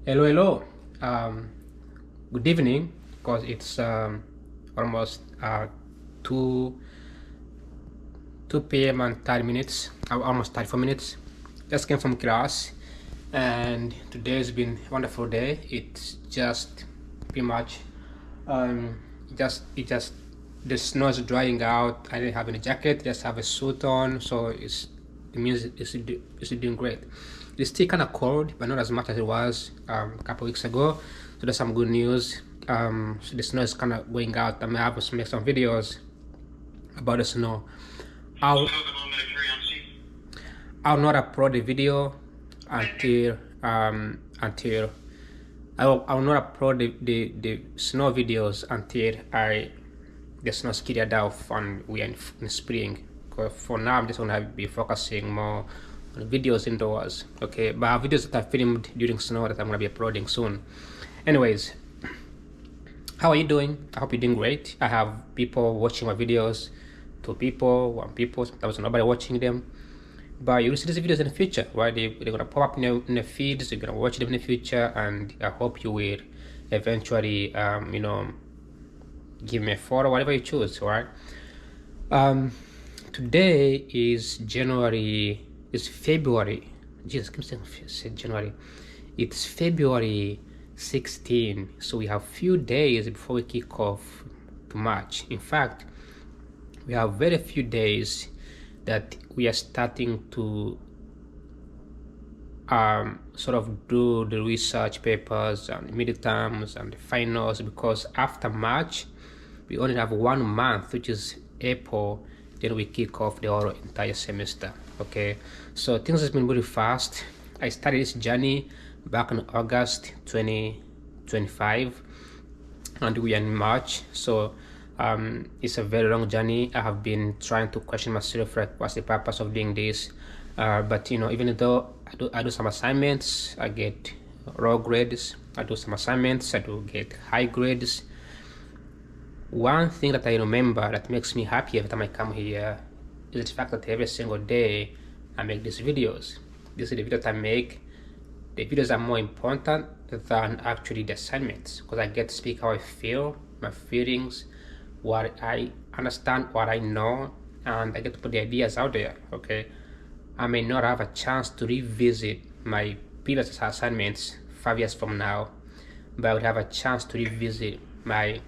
Hello, hello. Um, Good evening, because it's almost 2 2 p.m. and 30 minutes, almost 34 minutes. Just came from class, and today has been a wonderful day. It's just pretty much um, it just the snow is drying out. I didn't have any jacket, just have a suit on, so it's the music is doing great. It's still kind of cold, but not as much as it was a couple weeks ago. So there's some good news. So the snow is kind of going out. I may have to make some videos about the snow. I'll I'll not upload the video until I will not upload the snow videos until I the snow is cleared off and we are in spring. Because for now I'm just gonna be focusing more on videos indoors. Okay, but I have videos that I filmed during snow that I'm gonna be uploading soon. Anyways, how are you doing? I hope you're doing great. I have people watching my videos, 2 people, 1 people, sometimes nobody watching them. But you will see these videos in the future, right? They're gonna pop up in the feeds. You're gonna watch them in the future, and I hope you will eventually, give me a follow, whatever you choose, right? Um, Today is January. It's February. Jesus, keep saying January. It's February 16. So we have few days before we kick off to March. In fact, we have very few days that we are starting to sort of do the research papers and midterms and the finals, because after March we only have 1 month, which is April, then we kick off the whole entire semester. Okay, so things has been really fast. I started this journey back in August 2025 and we are in March. So it's a very long journey. I have been trying to question myself, like, what's the purpose of doing this? But even though I do some assignments, I get low grades. I do some assignments, I do get high grades. One thing that I remember that makes me happy every time I come here is the fact that every single day I make these videos. This is the videos I make. The videos are more important than actually the assignments, because I get to speak how I feel, my feelings, what I understand, what I know, and I get to put the ideas out there. Okay, I may not have a chance to revisit my previous assignments 5 years from now, but I would have a chance to revisit my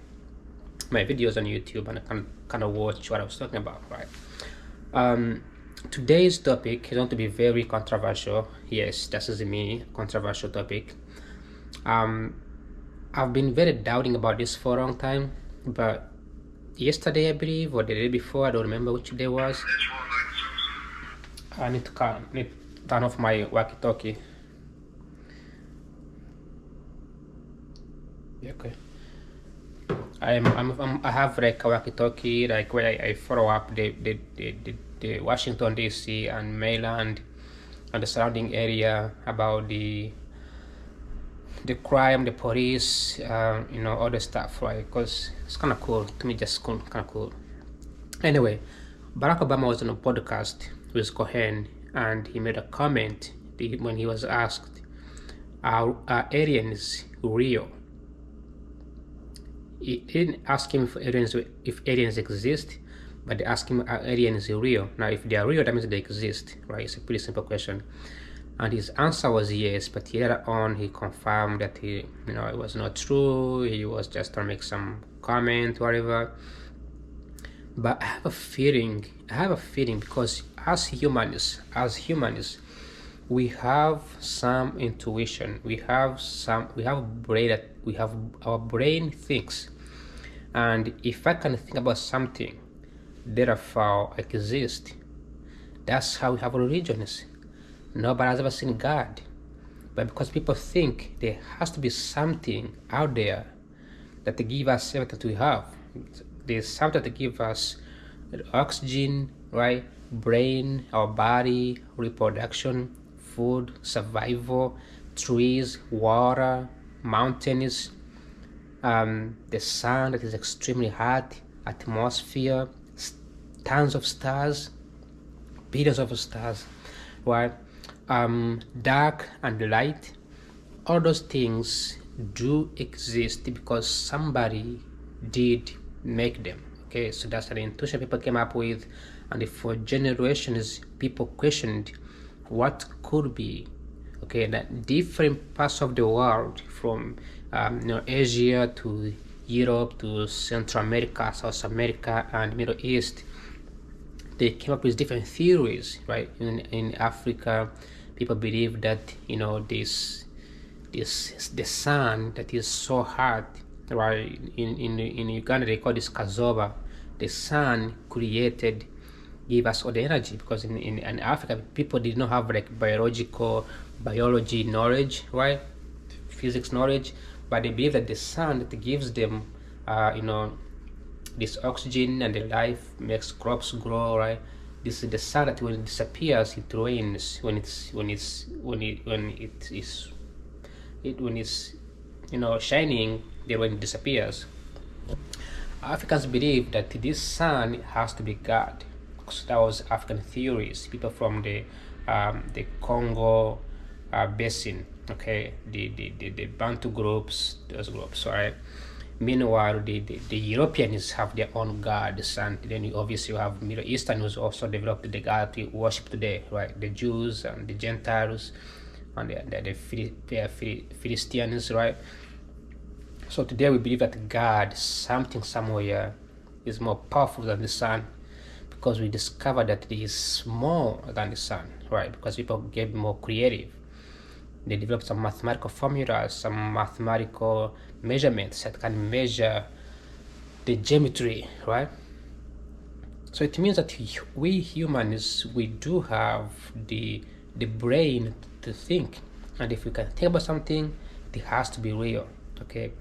videos on YouTube and I can kind of watch what I was talking about, right? Today's topic is going to be very controversial. Yes, this is me, controversial topic. I've been very doubting about this for a long time, but yesterday, I believe, or the day before, I don't remember which day was. I need to turn off my walkie-talkie. Yeah, okay. I have like a walkie-talkie, like where I follow up the Washington D.C. and Maryland and the surrounding area about the crime, the police, all the stuff, right? Because it's kind of cool to me, just cool, kind of cool. Anyway, Barack Obama was on a podcast with Cohen, and he made a comment when he was asked, "Are aliens real?" He didn't ask him if aliens exist, but they asked him, are aliens real? Now, if they are real, that means they exist, right? It's a pretty simple question. And his answer was yes, but later on he confirmed that it was not true. He was just trying to make some comment, whatever. But I have a feeling because as humans, we have some intuition. We have our brain thinks. And if I can think about something, therefore exist. That's how we have religions. Nobody has ever seen God. But because people think there has to be something out there that they give us everything we have. There's something that give us oxygen, right? Brain, our body, reproduction, food, survival, trees, water, mountains, the sun that is extremely hot, atmosphere, tons of stars, billions of stars, right? Dark and light, all those things do exist because somebody did make them. Okay, so that's an intuition people came up with, and for generations people questioned what could be. Okay, that different parts of the world, from Asia to Europe to Central America, South America, and Middle East, they came up with different theories, right? In Africa, people believe that this the sun that is so hot, right? In Uganda they call this Kazoba. The sun created, give us all the energy, because in Africa people did not have like biology knowledge, right? Physics knowledge, but they believe that the sun that gives them this oxygen and the life makes crops grow, right? This is the sun that when it disappears it rains, when it's shining, then when it disappears. Africans believe that this sun has to be God. So that was African theories. People from the Congo basin, okay, the Bantu groups, those groups, right? Meanwhile, the Europeans have their own gods, and then you obviously have Middle Eastern who's also developed the god we worship today, right? The Jews and the Gentiles and the Philistines, right? So today we believe that God, something somewhere, is more powerful than the sun, because we discovered that it is more than the sun, right? Because people get more creative. They developed some mathematical formulas, some mathematical measurements that can measure the geometry, right? So it means that we humans, we do have the brain to think, and if we can think about something, it has to be real, okay?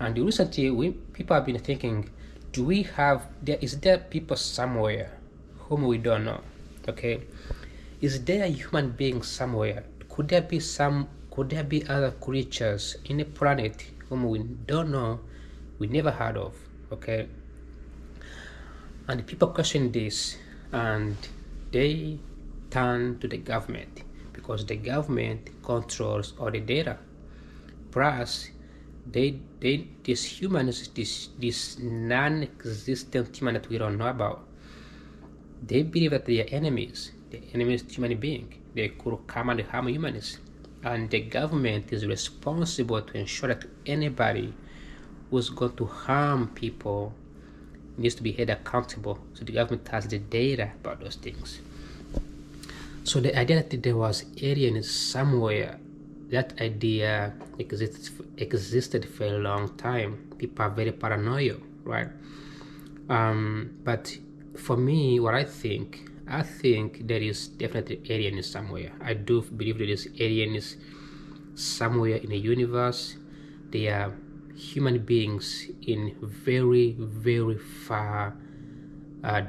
And recently, people have been thinking, is there people somewhere whom we don't know, okay? Is there a human being somewhere? Could there be other creatures in a planet whom we don't know, we never heard of, okay? And people question this, and they turn to the government, because the government controls all the data. Plus, these humans, this non-existent human that we don't know about, they believe that they are enemies. The enemies to human being. They could come and harm humans, and the government is responsible to ensure that anybody who's going to harm people needs to be held accountable. So the government has the data about those things. So the idea that there was aliens somewhere, that idea existed for a long time. People are very paranoid, right? But for me, what I think there is definitely aliens somewhere. I do believe there is aliens somewhere in the universe. They are human beings in very, very far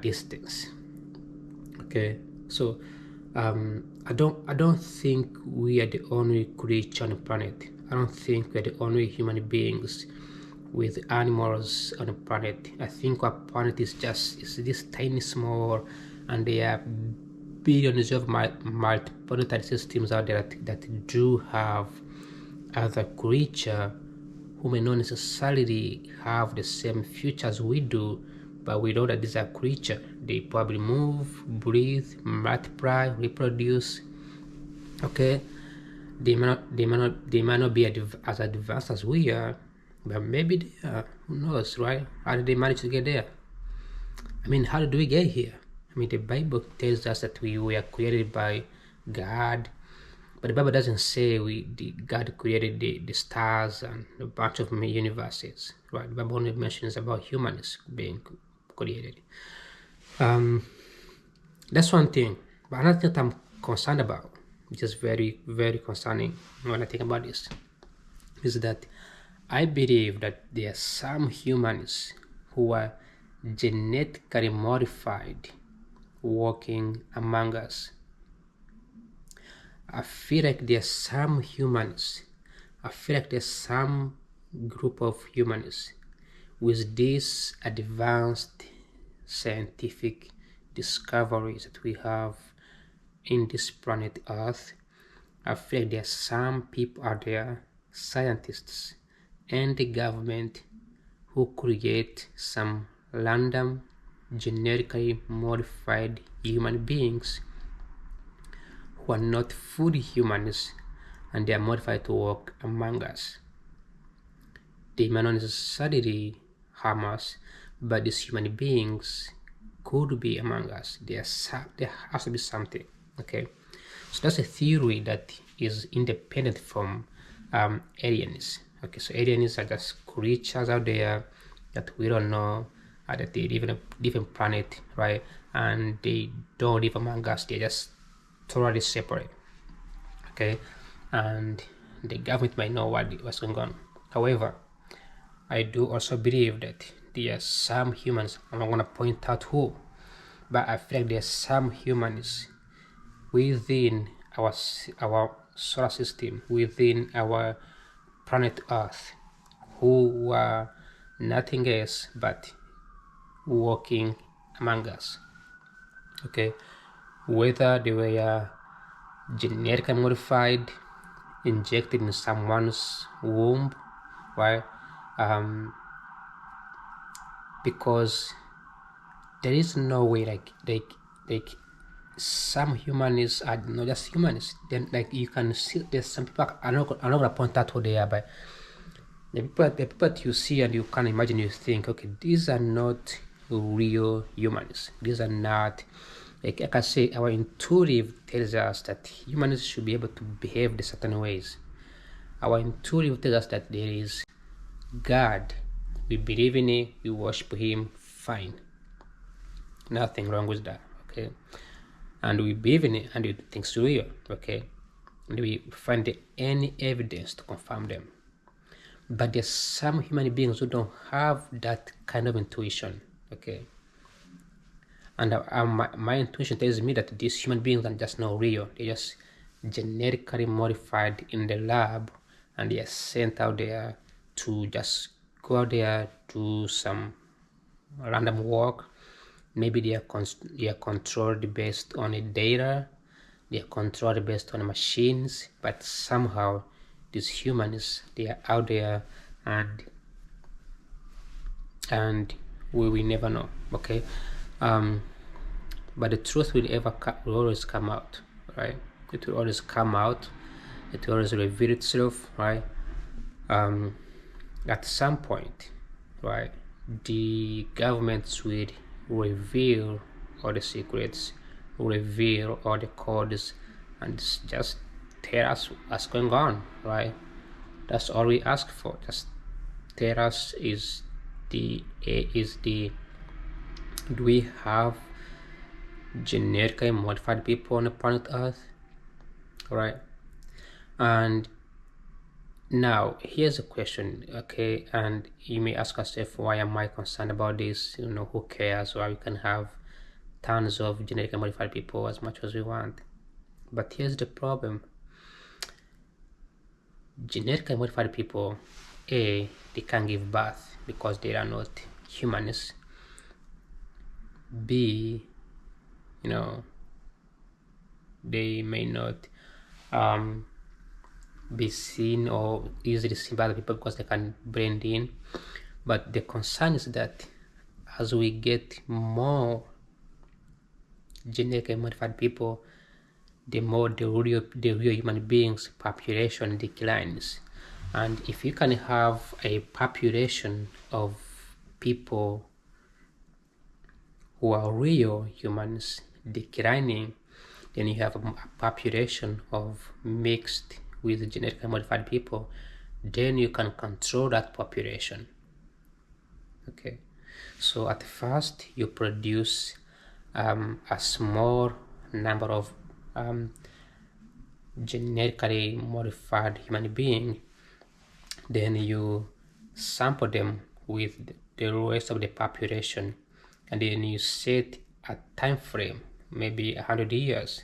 distance. Okay, so I don't think we are the only creature on the planet. I don't think we are the only human beings with animals on the planet. I think our planet is this tiny small, and there are billions of multi-planetary systems out there that do have other creature who may not necessarily have the same future as we do, but we know that these are creatures. They probably move, breathe, multiply, reproduce. Okay, they might not be as advanced as we are, but maybe they are. Who knows, right? How did they manage to get there? I mean, how did we get here? I mean, the Bible tells us that we were created by God, but the Bible doesn't say God created the stars and a bunch of universes, right? The Bible only mentions about humans being created. That's one thing. But another thing that I'm concerned about, which is very, very concerning when I think about this, is that I believe that there are some humans who are genetically modified walking among us. I feel like there's some group of humans with these advanced scientific discoveries that we have in this planet Earth. I feel like there's some people out there scientists and the government who create some random genetically modified human beings who are not fully humans, and they are modified to work among us. They may not necessarily harm us, but these human beings could be among us. There has to be something. Okay, so that's a theory that is independent from aliens. Okay, so aliens are just creatures out there that we don't know, that they live in a different planet, right? And they don't live among us. They're just totally separate. Okay, and the government might know what's going on. However, I do also believe that there are some humans, I'm not going to point out who, but I feel like there are some humans within our solar system, within our planet Earth, who are nothing else but walking among us. Okay, whether they were genetically modified, injected in someone's womb, right? Because there is no way like some humans are not just humans. Then like you can see there's some people I'm not gonna point out who they are, but the people that you see and you can imagine, you think, okay, these are not real humans. These are not, like I can say, our intuitive tells us that humans should be able to behave in certain ways. Our intuitive tells us that there is God. We believe in it, we worship him, fine. Nothing wrong with that, okay? And we believe in it and we think it's real, okay? And we find any evidence to confirm them. But there's some human beings who don't have that kind of intuition, okay? And my intuition tells me that these human beings are just not real. They're just genetically modified in the lab, and they are sent out there to just go out there, do some random work. Maybe they are controlled based on a data, they are controlled based on machines, but somehow these humans, they are out there, and we will never know, okay? But the truth will always come out, right? It will always come out, it will always reveal itself, right? At some point, right, the governments will reveal all the secrets, reveal all the codes, and just tell us what's going on, right? That's all we ask for. Just tell us, do we have genetically modified people on the planet Earth, right? And now here's a question, okay? And you may ask yourself, why am I concerned about this? Who cares? Why we can have tons of genetically modified people as much as we want. But here's the problem. Genetically modified people, A, they can't give birth because they are not humans. B, they may not be seen or easily seen by other people because they can blend in. But the concern is that as we get more genetically modified people, the more the real human beings population declines. And if you can have a population of people who are real humans declining, then you have a population of mixed with genetically modified people, then you can control that population, okay? So at first you produce a small number of genetically modified human being, then you sample them with the rest of the population, and then you set a time frame, maybe 100 years,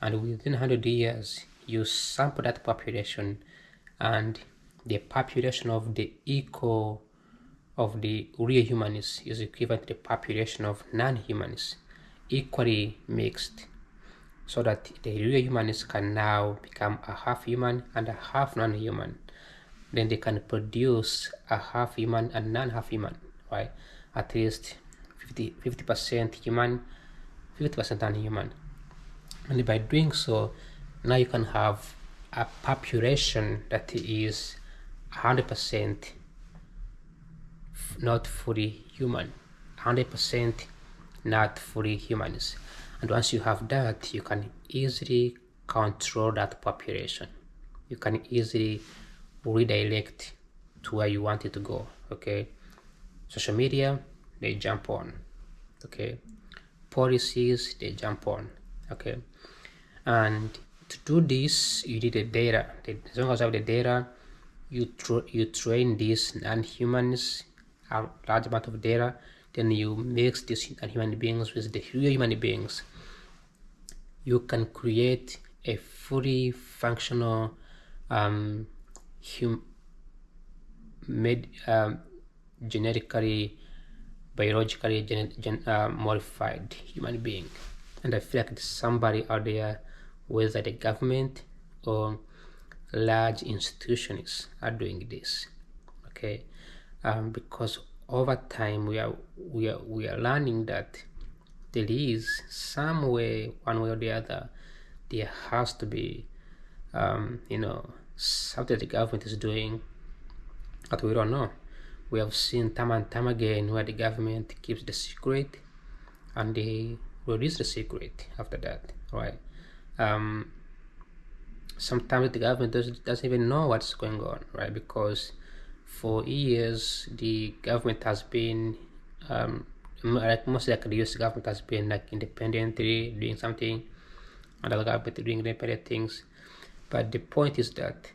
and within 100 years you sample that population, and the population of the real humans is equivalent to the population of non-humans, equally mixed, so that the real humans can now become a half human and a half non-human. then they can produce a half human and non-half human, right? At least 50% human, 50% non-human. And by doing so, now you can have a population that is 100% not fully human, 100% not fully humans. And once you have that, you can easily control that population. You can easily redirect to where you want it to go. Okay, social media, they jump on. Okay, policies, they jump on. Okay, and to do this, you need the data. As long as you have the data, you train these non-humans a large amount of data, then you mix these human beings with the real human beings. You can create a fully functional genetically, biologically modified human being. And I feel like somebody out there, whether the government or large institutions, are doing this. Okay, because over time we are learning that there is some way, one way or the other, there has to be something the government is doing that we don't know. We have seen time and time again where the government keeps the secret and they release the secret after that, right? Sometimes the government doesn't even know what's going on, right? Because for years the government has been like most like the US government has been like independently doing something, and the government doing independent things. But the point is that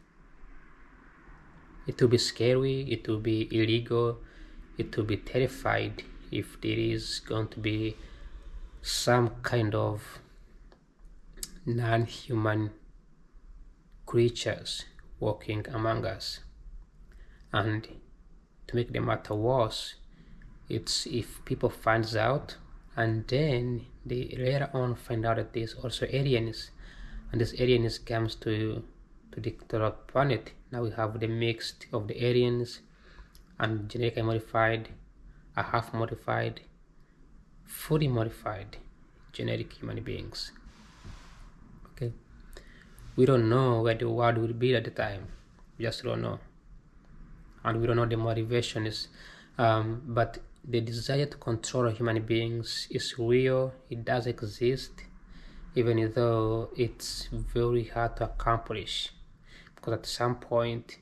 it will be scary, it will be illegal, it will be terrified if there is going to be some kind of non-human creatures walking among us. And to make the matter worse, it's if people finds out and then they later on find out that there's also aliens, and this aliens comes to the planet. Now we have the mix of the aliens and genetically modified, a half modified, fully modified genetic human beings. Okay, we don't know where the world will be at the time. We just don't know, and we don't know the motivation is. But the desire to control human beings is real. It does exist, even though it's very hard to accomplish, because at some point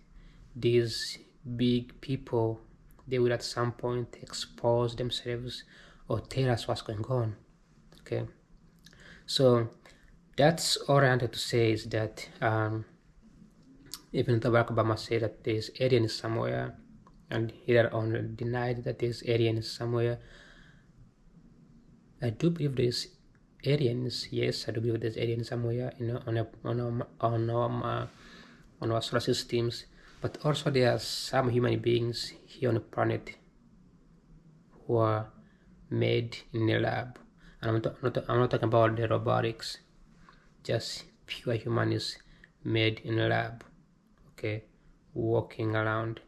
these big people, they will at some point expose themselves or tell us what's going on. Okay, so that's all I wanted to say, is that even though Barack Obama said that there's aliens somewhere, and he later on denied that there's aliens somewhere, I do believe there's aliens. Yes, I do believe there's aliens somewhere, on our solar systems. But also there are some human beings here on the planet who are made in a lab. And I'm not talking about the robotics, just pure humans made in a lab. Okay, walking around.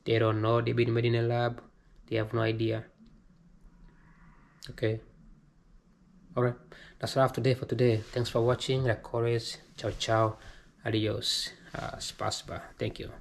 They don't know they've been made in a lab. They have no idea. Okay. Alright, that's all I have today for today. Thanks for watching. Like always, ciao ciao, adios, spasiba. Thank you.